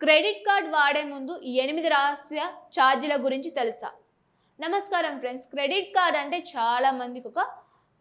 Credit card వాడే ముందు ఈ 8 రహస్య ఛార్జీల గురించి తెలుసా? నమస్కారం ఫ్రెండ్స్. క్రెడిట్ కార్డ్ అంటే చాలా మందికి ఒక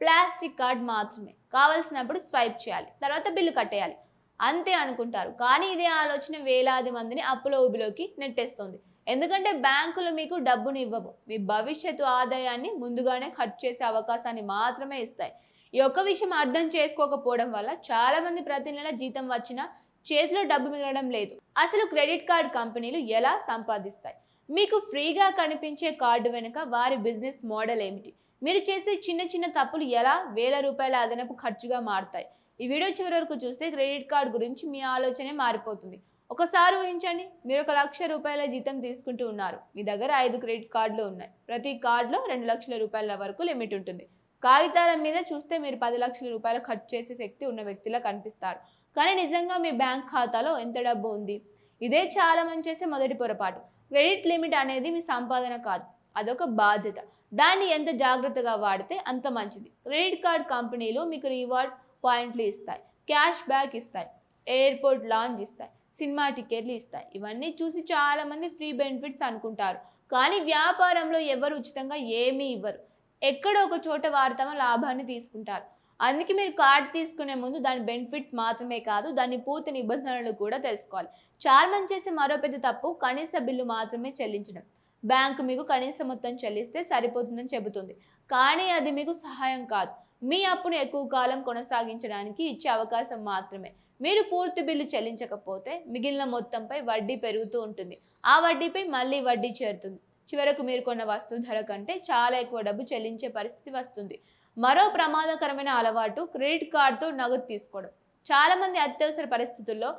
ప్లాస్టిక్ కార్డ్ మాత్రమే. కావాల్సినప్పుడు స్వైప్ చేయాలి, తర్వాత బిల్లు కట్టేయాలి అంతే అనుకుంటారు. కానీ ఇదే ఆలోచన వేలాది మందిని అప్పుల ఊబిలోకి నెట్టేస్తుంది. ఎందుకంటే బ్యాంకులు మీకు డబ్బును ఇవ్వవు, మీ భవిష్యత్తు ఆదాయాన్ని ముందుగానే ఖర్చు చేసే అవకాశాన్ని మాత్రమే ఇస్తాయి. ఈ ఒక్క విషయం అర్థం చేసుకోకపోవడం వల్ల చాలా మంది ప్రతి నెల జీతం వచ్చినా చేతిలో డబ్బు మిగలడం లేదు. అసలు క్రెడిట్ కార్డ్ కంపెనీలు ఎలా సంపాదిస్తాయి? మీకు ఫ్రీగా కనిపించే కార్డు వెనుక వారి బిజినెస్ మోడల్ ఏమిటి? మీరు చేసే చిన్న చిన్న తప్పులు ఎలా వేల రూపాయల అదనపు ఖర్చుగా మారుతాయి? ఈ వీడియో చివరి వరకు చూస్తే క్రెడిట్ కార్డ్ గురించి మీ ఆలోచనే మారిపోతుంది. ఒకసారి ఊహించండి, మీరు 1 లక్ష రూపాయల జీతం తీసుకుంటూ ఉన్నారు. మీ దగ్గర 5 క్రెడిట్ కార్డులు ఉన్నాయి. ప్రతి కార్డులో 2 లక్షల రూపాయల వరకు లిమిట్ ఉంటుంది. కాగితాల మీద చూస్తే మీరు 10 లక్షల రూపాయలు ఖర్చు చేసే శక్తి ఉన్న వ్యక్తిలా కనిపిస్తారు. కానీ నిజంగా మీ బ్యాంక్ ఖాతాలో ఎంత డబ్బు ఉంది? ఇదే చాలా మంది చేసే మొదటి పొరపాటు. క్రెడిట్ లిమిట్ అనేది మీ సంపాదన కాదు, అదొక బాధ్యత. దాన్ని ఎంత జాగ్రత్తగా వాడితే అంత మంచిది. క్రెడిట్ కార్డ్ కంపెనీలు మీకు రివార్డ్ పాయింట్లు ఇస్తాయి, క్యాష్ బ్యాక్ ఇస్తాయి, ఎయిర్పోర్ట్ లాంజ్ ఇస్తాయి, సినిమా టికెట్లు ఇస్తాయి. ఇవన్నీ చూసి చాలా మంది ఫ్రీ బెనిఫిట్స్ అనుకుంటారు. కానీ వ్యాపారంలో ఎవరు ఉచితంగా ఏమీ ఇవ్వరు. ఎక్కడో ఒక చోట వారు తమ లాభాన్ని తీసుకుంటారు. అందుకే మీరు కార్డ్ తీసుకునే ముందు దాని బెనిఫిట్స్ మాత్రమే కాదు, దాని పూర్తి నిబంధనలు కూడా తెలుసుకోవాలి. చాలా మంది చేసే మరో పెద్ద తప్పు కనీస బిల్లు మాత్రమే చెల్లించడం. బ్యాంకు మీకు కనీస మొత్తం చెల్లిస్తే సరిపోతుందని చెబుతుంది, కానీ అది మీకు సహాయం కాదు. మీ అప్పును ఎక్కువ కాలం కొనసాగించడానికి ఇచ్చే అవకాశం మాత్రమే. మీరు పూర్తి బిల్లు చెల్లించకపోతే మిగిలిన మొత్తంపై వడ్డీ పెరుగుతూ ఉంటుంది. ఆ వడ్డీపై మళ్ళీ వడ్డీ చేరుతుంది. చివరకు మీరు కొన్న వస్తువు ధర కంటే చాలా ఎక్కువ డబ్బు చెల్లించే పరిస్థితి వస్తుంది. మరో ప్రమాదకరమైన అలవాటు క్రెడిట్ కార్డుతో నగదు తీసుకోవడం. చాలా మంది అత్యవసర పరిస్థితుల్లో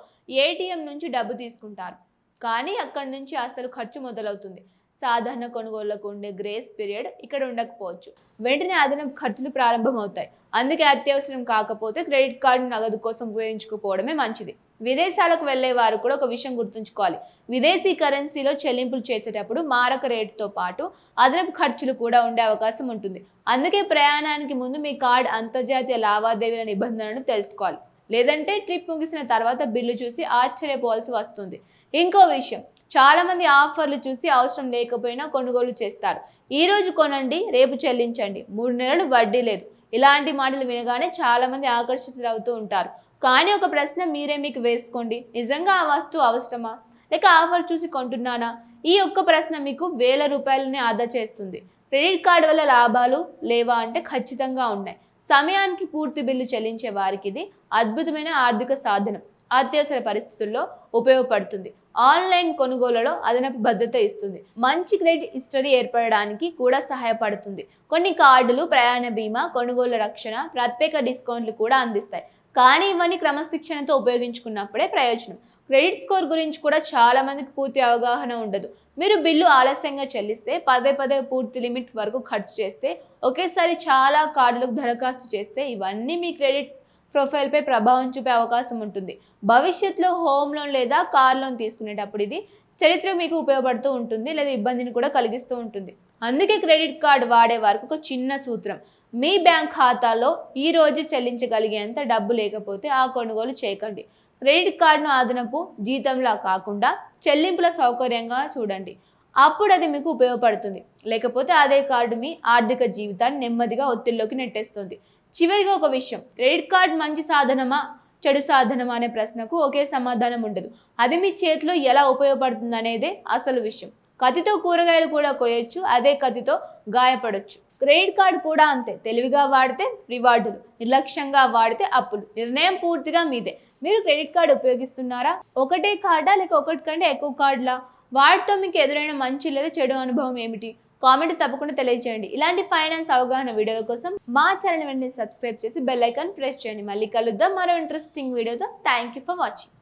ఏటీఎం నుంచి డబ్బు తీసుకుంటారు, కానీ అక్కడి నుంచి అసలు ఖర్చు మొదలవుతుంది. సాధారణ కొనుగోళ్లకు ఉండే గ్రేస్ పీరియడ్ ఇక్కడ ఉండకపోవచ్చు. వెంటనే అదనపు ఖర్చులు ప్రారంభమవుతాయి. అందుకే అత్యవసరం కాకపోతే క్రెడిట్ కార్డు నగదు కోసం ఉపయోగించుకోవడమే మంచిది. విదేశాలకు వెళ్లే వారు కూడా ఒక విషయం గుర్తుంచుకోవాలి. విదేశీ కరెన్సీలో చెల్లింపులు చేసేటప్పుడు మారక రేటుతో పాటు అదనపు ఖర్చులు కూడా ఉండే అవకాశం ఉంటుంది. అందుకే ప్రయాణానికి ముందు మీ కార్డ్ అంతర్జాతీయ లావాదేవీల నిబంధనలను తెలుసుకోవాలి. లేదంటే ట్రిప్ ముగిసిన తర్వాత బిల్లు చూసి ఆశ్చర్యపోవాల్సి వస్తుంది. ఇంకో విషయం, చాలా మంది ఆఫర్లు చూసి అవసరం లేకపోయినా కొనుగోలు చేస్తారు. ఈ రోజు కొనండి, రేపు చెల్లించండి, 3 నెలలు వడ్డీ లేదు. ఇలాంటి మాటలు వినగానే చాలా మంది ఆకర్షితులవుతూ ఉంటారు. కానీ ఒక ప్రశ్న మీరే మీకు వేసుకోండి, నిజంగా ఆ వస్తువు అవసరమా, లేక ఆఫర్ చూసి కొంటున్నానా? ఈ ఒక్క ప్రశ్న మీకు వేల రూపాయలని ఆదా చేస్తుంది. క్రెడిట్ కార్డు వల్ల లాభాలు లేవా అంటే ఖచ్చితంగా ఉన్నాయి. సమయానికి పూర్తి బిల్లు చెల్లించే వారికి ఇది అద్భుతమైన ఆర్థిక సాధనం. అత్యవసర పరిస్థితుల్లో ఉపయోగపడుతుంది. ఆన్లైన్ కొనుగోలులో అదనపు భద్రత ఇస్తుంది. మంచి క్రెడిట్ హిస్టరీ ఏర్పడడానికి కూడా సహాయపడుతుంది. కొన్ని కార్డులు ప్రయాణ బీమా, కొనుగోలు రక్షణ, ప్రత్యేక డిస్కౌంట్లు కూడా అందిస్తాయి. కానీ ఇవన్నీ క్రమశిక్షణతో ఉపయోగించుకున్నప్పుడే ప్రయోజనం. క్రెడిట్ స్కోర్ గురించి కూడా చాలా మందికి పూర్తి అవగాహన ఉండదు. మీరు బిల్లు ఆలస్యంగా చెల్లిస్తే, పదే పూర్తి లిమిట్ వరకు ఖర్చు చేస్తే, ఒకేసారి చాలా కార్డులకు దరఖాస్తు చేస్తే, ఇవన్నీ మీ క్రెడిట్ ప్రొఫైల్పై ప్రభావం చూపే అవకాశం ఉంటుంది. భవిష్యత్తులో హోమ్ లోన్ లేదా కార్ లోన్ తీసుకునేటప్పుడు ఇది చరిత్ర మీకు ఉపయోగపడుతూ ఉంటుంది, లేదా ఇబ్బందిని కూడా కలిగిస్తూ ఉంటుంది. అందుకే క్రెడిట్ కార్డు వాడే వారికి ఒక చిన్న సూత్రం: మీ బ్యాంక్ ఖాతాలో ఈ రోజు చెల్లించగలిగేంత డబ్బు లేకపోతే ఆ కొనుగోలు చేయకండి. క్రెడిట్ కార్డును అదనపు జీతంలా కాకుండా చెల్లింపుల సౌకర్యంగా చూడండి. అప్పుడు అది మీకు ఉపయోగపడుతుంది. లేకపోతే అదే కార్డు మీ ఆర్థిక జీవితాన్ని నెమ్మదిగా ఒత్తిడిలోకి నెట్టేస్తుంది. చివరిగా ఒక విషయం, క్రెడిట్ కార్డ్ మంచి సాధనమా చెడు సాధనమా అనే ప్రశ్నకు ఒకే సమాధానం ఉండదు. అది మీ చేతిలో ఎలా ఉపయోగపడుతుంది అనేదే అసలు విషయం. కత్తితో కూరగాయలు కూడా కోయొచ్చు, అదే కత్తితో గాయపడొచ్చు. క్రెడిట్ కార్డు కూడా అంతే. తెలివిగా వాడితే రివార్డులు, నిర్లక్ష్యంగా వాడితే అప్పులు. నిర్ణయం పూర్తిగా మీదే. మీరు క్రెడిట్ కార్డు ఉపయోగిస్తున్నారా? ఒకటే కార్డా, లేక ఒకటి కంటే ఎక్కువ కార్డులా? వాటితో మీకు ఎదురైన మంచి లేదా చెడు అనుభవం ఏమిటి? కామెంట్ తప్పకుండా తెలియజేయండి. ఇలాంటి ఫైనాన్స్ అవగాహన వీడియోల కోసం మా ఛానల్ వెంటనే సబ్స్క్రైబ్ చేసి బెల్ ఐకాన్ ప్రెస్ చేయండి. మళ్ళీ కలుద్దాం మరో ఇంట్రెస్టింగ్ వీడియోతో. Thank you for watching.